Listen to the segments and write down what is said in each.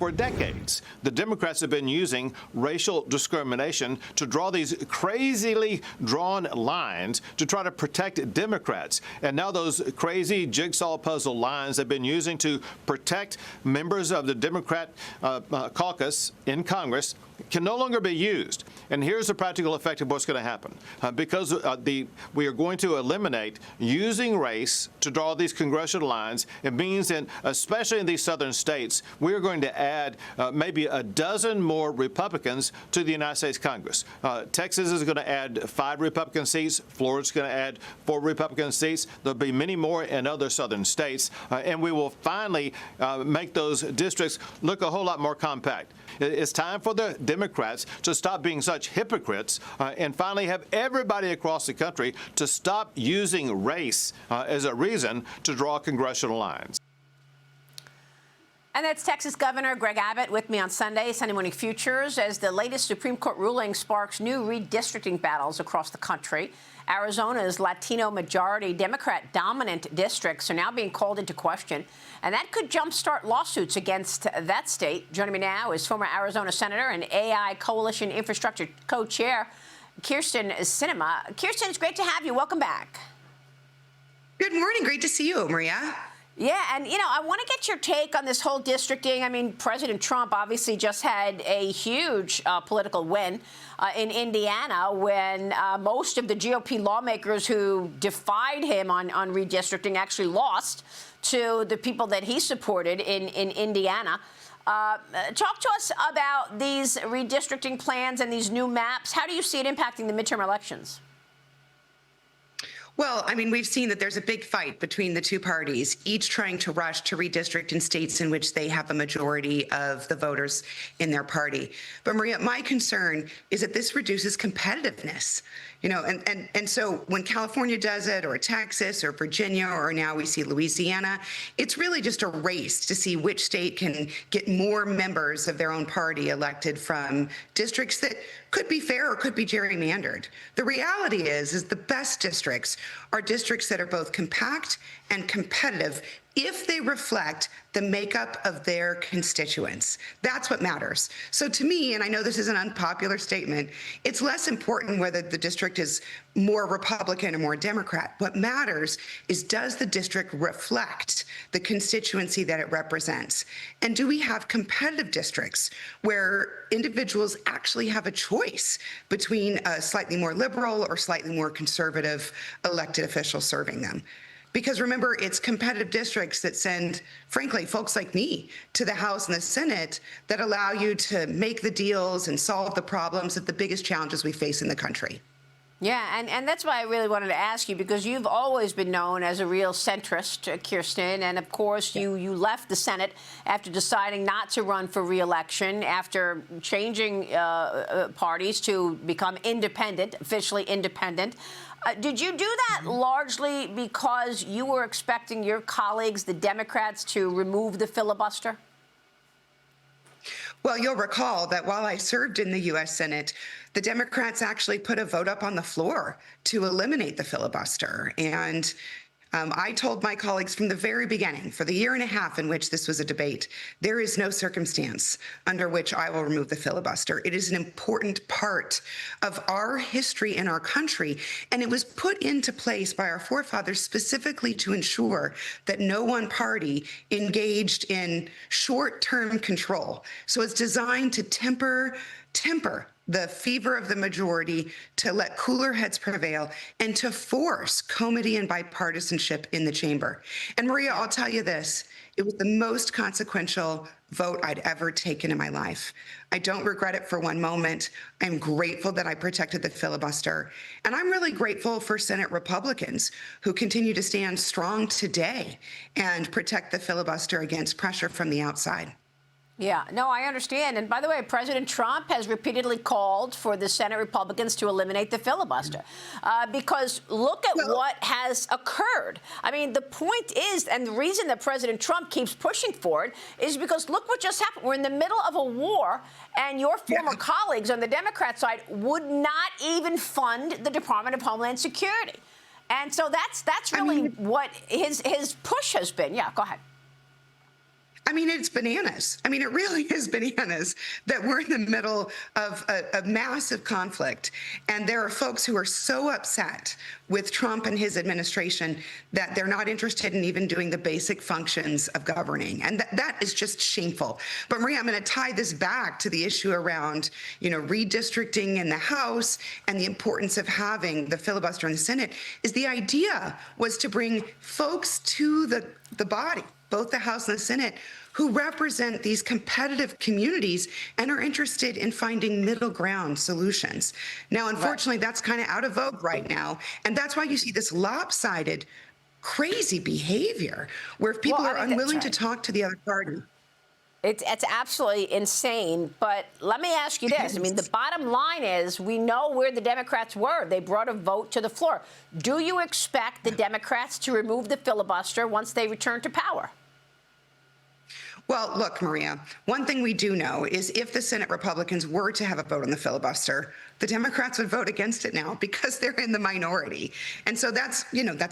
For decades, the Democrats have been using racial discrimination to draw these crazily drawn lines to try to protect Democrats. And now those crazy jigsaw puzzle lines they've been using to protect members of the Democrat caucus in Congress can no longer be used. And here's the practical effect of what's going to happen. Because we are going to eliminate using race to draw these congressional lines, it means that, especially in these southern states, we are going to add maybe a dozen more Republicans to the United States Congress. Texas is going to add 5 Republican seats. Florida's going to add 4 Republican seats. There'll be many more in other southern states. And we will finally make those districts look a whole lot more compact. It's time for the Democrats to stop being such hypocrites and finally have everybody across the country to stop using race as a reason to draw congressional lines. And that's Texas Governor Greg Abbott with me on Sunday Morning Futures, as the latest Supreme Court ruling sparks new redistricting battles across the country. Arizona's Latino-majority, Democrat-dominant districts are now being called into question, and that could jumpstart lawsuits against that state. Joining me now is former Arizona Senator and AI Coalition Infrastructure Co-Chair Krysten Sinema. Krysten, it's great to have you. Welcome back. Good morning. Great to see you, Maria. Yeah, and, I want to get your take on this whole districting. I mean, President Trump obviously just had a huge political win in Indiana when most of the GOP lawmakers who defied him on redistricting actually lost to the people that he supported in Indiana. Talk to us about these redistricting plans and these new maps. How do you see it impacting the midterm elections? Well, I mean, we've seen that there's a big fight between the two parties, each trying to rush to redistrict in states in which they have a majority of the voters in their party. But Maria, my concern is that this reduces competitiveness. And so when California does it, or Texas, or Virginia, or now we see Louisiana, it's really just a race to see which state can get more members of their own party elected from districts that could be fair or could be gerrymandered. The reality is the best districts are districts that are both compact and competitive if they reflect the makeup of their constituents. That's what matters. So to me, and I know this is an unpopular statement, it's less important whether the district is more Republican or more Democrat. What matters is, does the district reflect the constituency that it represents? And do we have competitive districts where individuals actually have a choice between a slightly more liberal or slightly more conservative elected official serving them? Because remember, it's competitive districts that send, frankly, folks like me to the House and the Senate that allow you to make the deals and solve the problems of the biggest challenges we face in the country. Yeah, and that's why I really wanted to ask you, because you've always been known as a real centrist, Krysten, and of course you left the Senate after deciding not to run for re-election, after changing parties to become independent, officially independent. Did you do that largely because you were expecting your colleagues, the Democrats, to remove the filibuster? Well, you'll recall that while I served in the U.S. Senate, the Democrats actually put a vote up on the floor to eliminate the filibuster. And I told my colleagues from the very beginning, for the year and a half in which this was a debate, there is no circumstance under which I will remove the filibuster. It is an important part of our history in our country, and it was put into place by our forefathers specifically to ensure that no one party engaged in short-term control. So it's designed to temper the fever of the majority, to let cooler heads prevail, and to force comity and bipartisanship in the chamber. And Maria, I'll tell you this, it was the most consequential vote I'd ever taken in my life. I don't regret it for one moment. I'm grateful that I protected the filibuster. And I'm really grateful for Senate Republicans who continue to stand strong today and protect the filibuster against pressure from the outside. Yeah, no, I understand. And by the way, President Trump has repeatedly called for the Senate Republicans to eliminate the filibuster because look at what has occurred. I mean, the point is, and the reason that President Trump keeps pushing for it is because look what just happened. We're in the middle of a war, and your former colleagues on the Democrat side would not even fund the Department of Homeland Security. And so that's really what his push has been. Yeah, go ahead. I mean, it's bananas. I mean, it really is bananas that we're in the middle of a massive conflict. And there are folks who are so upset with Trump and his administration that they're not interested in even doing the basic functions of governing. And that is just shameful. But Maria, I'm going to tie this back to the issue around, redistricting in the House and the importance of having the filibuster in the Senate. Is the idea was to bring folks to the body, both the House and the Senate, who represent these competitive communities and are interested in finding middle ground solutions. Now, unfortunately, that's kind of out of vogue right now. And that's why you see this lopsided, crazy behavior where if people are unwilling to talk to the other party. It's absolutely insane. But let me ask you this. I mean, the bottom line is we know where the Democrats were. They brought a vote to the floor. Do you expect the Democrats to remove the filibuster once they return to power? Well, look, Maria, one thing we do know is if the Senate Republicans were to have a vote on the filibuster, the Democrats would vote against it now because they're in the minority. And so that's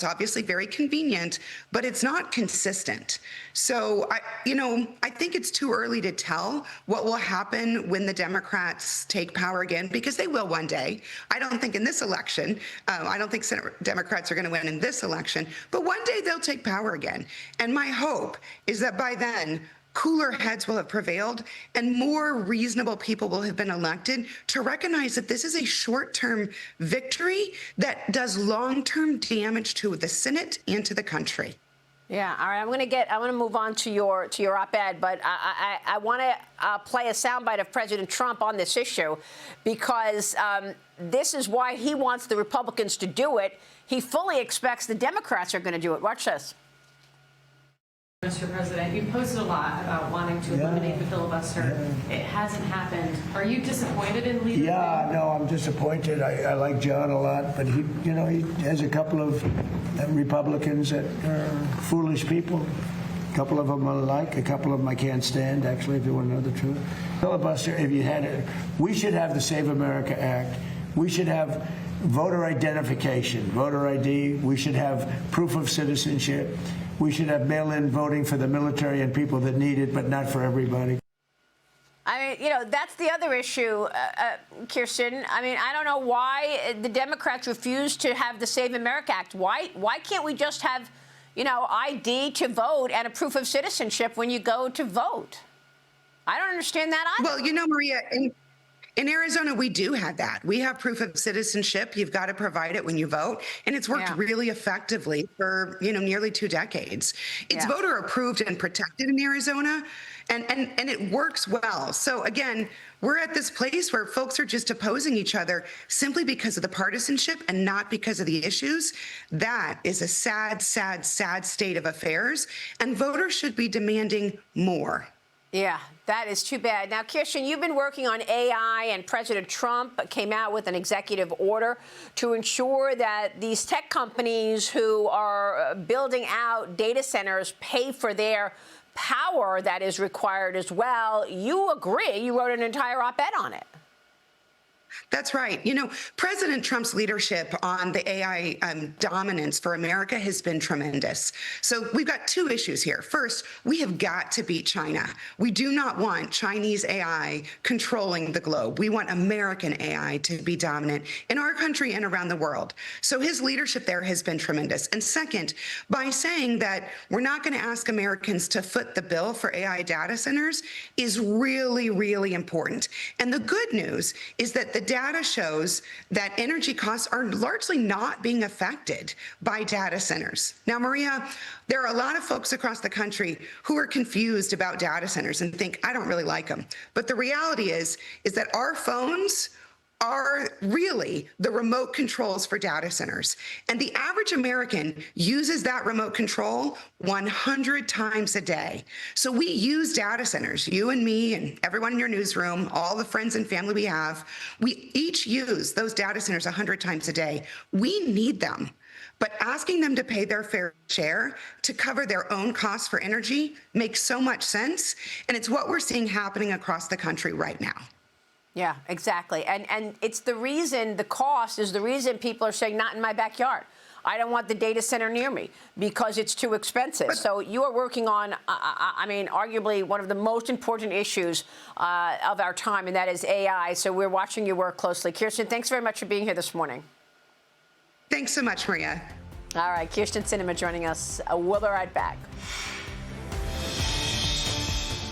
obviously very convenient, but it's not consistent. So, I think it's too early to tell what will happen when the Democrats take power again, because they will one day. I don't think in this election, I don't think Senate Democrats are going to win in this election, but one day they'll take power again. And my hope is that by then, cooler heads will have prevailed and more reasonable people will have been elected to recognize that this is a short-term victory that does long-term damage to the Senate and to the country. Yeah, all right. I want to move on to your op-ed, but I want to play a soundbite of President Trump on this issue because this is why he wants the Republicans to do it. He fully expects the Democrats are going to do it. Watch this. Mr. President, you posted a lot about wanting to eliminate the filibuster. It hasn't happened. Are you disappointed in leader? Yeah, no, I'm disappointed. I like John a lot, but he has a couple of Republicans that are foolish people. A couple of them I like, a couple of them I can't stand, actually, if you want to know the truth. Filibuster, if you had it, we should have the Save America Act. We should have voter identification, voter ID. We should have proof of citizenship. We should have mail-in voting for the military and people that need it, but not for everybody. I mean, that's the other issue, Krysten. I mean, I don't know why the Democrats refuse to have the Save America Act. Why can't we just have, ID to vote and a proof of citizenship when you go to vote? I don't understand that either. Well, Maria, in Arizona, we do have that. We have proof of citizenship. You've got to provide it when you vote. And it's worked really effectively for, nearly 2 decades. It's voter approved and protected in Arizona. And it works well. So, again, we're at this place where folks are just opposing each other simply because of the partisanship and not because of the issues. That is a sad, sad, sad state of affairs. And voters should be demanding more. Yeah, that is too bad. Now, Krysten, you've been working on AI, and President Trump came out with an executive order to ensure that these tech companies who are building out data centers pay for their power that is required as well. You agree. You wrote an entire op-ed on it. That's right. President Trump's leadership on the AI dominance for America has been tremendous. So we've got 2 issues here. First, we have got to beat China. We do not want Chinese AI controlling the globe. We want American AI to be dominant in our country and around the world. So his leadership there has been tremendous. And second, by saying that we're not going to ask Americans to foot the bill for AI data centers is really, really important. And the good news is that the data shows that energy costs are largely not being affected by data centers. Now, Maria, there are a lot of folks across the country who are confused about data centers and think, I don't really like them. But the reality is that our phones are really the remote controls for data centers. And the average American uses that remote control 100 times a day. So we use data centers, you and me and everyone in your newsroom, all the friends and family we have, we each use those data centers 100 times a day. We need them. But asking them to pay their fair share to cover their own costs for energy makes so much sense. And it's what we're seeing happening across the country right now. Yeah, exactly. And it's the reason, the cost is the reason people are saying, not in my backyard. I don't want the data center near me because it's too expensive. So you are working on, I mean, arguably one of the most important issues of our time, and that is AI. So we're watching you work closely. Krysten, thanks very much for being here this morning. Thanks so much, Maria. All right, Krysten Sinema joining us. We'll be right back.